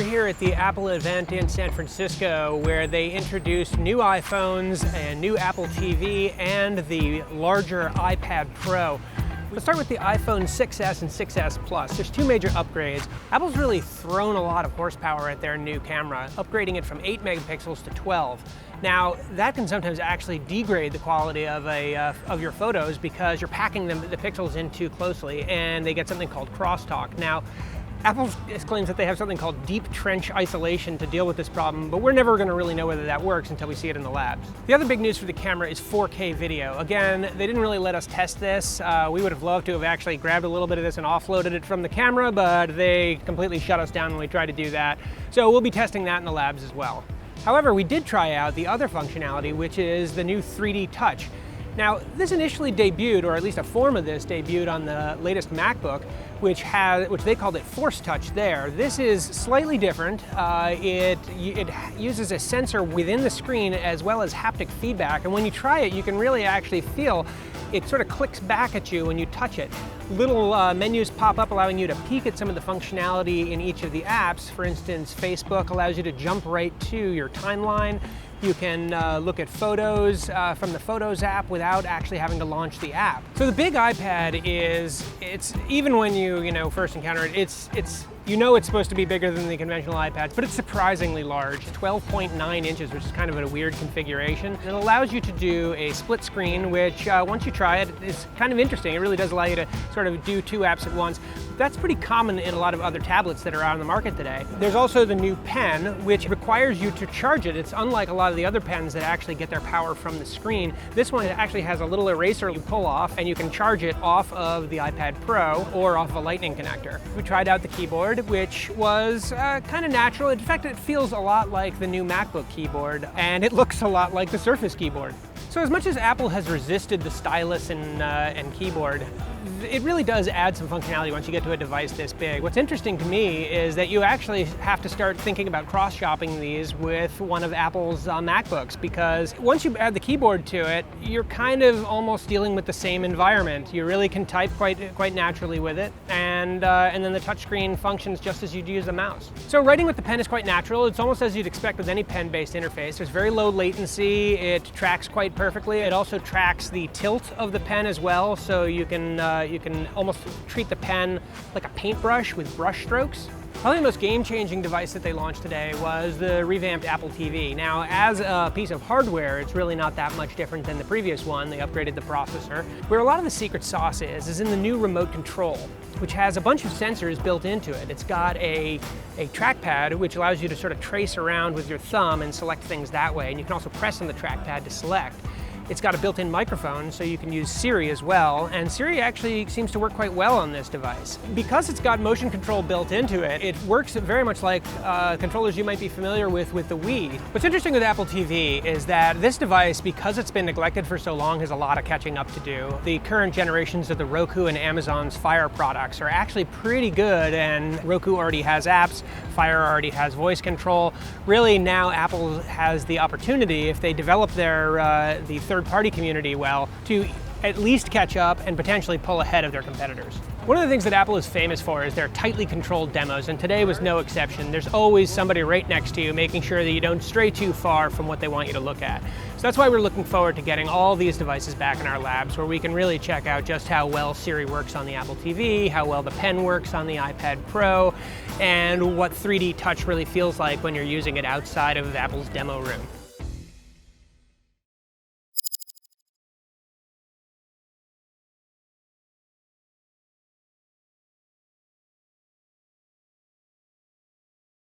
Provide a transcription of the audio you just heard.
here at the Apple event in San Francisco where they introduced new iPhones and new Apple TV and the larger iPad Pro. Let's start with the iPhone 6s and 6s Plus. There's two major upgrades. Apple's really thrown a lot of horsepower at their new camera, upgrading it from 8 megapixels to 12. Now, that can sometimes actually degrade the quality of your photos because you're packing the pixels in too closely and they get something called crosstalk. Now, Apple claims that they have something called deep trench isolation to deal with this problem, but we're never going to really know whether that works until we see it in the labs. The other big news for the camera is 4K video. Again, they didn't really let us test this. We would have loved to have actually grabbed a little bit of this and offloaded it from the camera, but they completely shut us down when we tried to do that. So we'll be testing that in the labs as well. However, we did try out the other functionality, which is the new 3D Touch. Now, this initially debuted, or at least a form of this debuted on the latest MacBook, which they called it Force Touch there. This is slightly different. It uses a sensor within the screen as well as haptic feedback, and when you try it, you can really actually feel it sort of clicks back at you when you touch it. Little menus pop up allowing you to peek at some of the functionality in each of the apps. For instance, Facebook allows you to jump right to your timeline. You can look at photos from the Photos app without actually having to launch the app. So the big iPad is, even when you first encounter it, it's supposed to be bigger than the conventional iPads, but it's surprisingly large, 12.9 inches, which is kind of a weird configuration. And it allows you to do a split screen, which once you try it, is kind of interesting. It really does allow you to sort of do two apps at once. That's pretty common in a lot of other tablets that are out on the market today. There's also the new pen, which requires you to charge it. It's unlike a lot of the other pens that actually get their power from the screen. This one actually has a little eraser you pull off, and you can charge it off of the iPad Pro or off a Lightning connector. We tried out the keyboard, which was kind of natural. In fact, it feels a lot like the new MacBook keyboard, and it looks a lot like the Surface keyboard. So as much as Apple has resisted the stylus and keyboard, it really does add some functionality once you get to a device this big. What's interesting to me is that you actually have to start thinking about cross-shopping these with one of Apple's MacBooks, because once you add the keyboard to it, you're kind of almost dealing with the same environment. You really can type quite naturally with it, and then the touchscreen functions just as you'd use a mouse. So writing with the pen is quite natural. It's almost as you'd expect with any pen-based interface. There's very low latency. It tracks quite perfectly. It also tracks the tilt of the pen as well, so you can almost treat the pen like a paintbrush with brush strokes. Probably the most game-changing device that they launched today was the revamped Apple TV. Now, as a piece of hardware, it's really not that much different than the previous one. They upgraded the processor. Where a lot of the secret sauce is in the new remote control, which has a bunch of sensors built into it. It's got a trackpad, which allows you to sort of trace around with your thumb and select things that way, and you can also press on the trackpad to select. It's got a built-in microphone, so you can use Siri as well, and Siri actually seems to work quite well on this device. Because it's got motion control built into it, it works very much like controllers you might be familiar with the Wii. What's interesting with Apple TV is that this device, because it's been neglected for so long, has a lot of catching up to do. The current generations of the Roku and Amazon's Fire products are actually pretty good, and Roku already has apps, Fire already has voice control. Really now Apple has the opportunity, if they develop the third-party community well, to at least catch up and potentially pull ahead of their competitors. One of the things that Apple is famous for is their tightly controlled demos, and today was no exception. There's always somebody right next to you making sure that you don't stray too far from what they want you to look at. So that's why we're looking forward to getting all these devices back in our labs, where we can really check out just how well Siri works on the Apple TV, how well the pen works on the iPad Pro, and what 3D Touch really feels like when you're using it outside of Apple's demo room.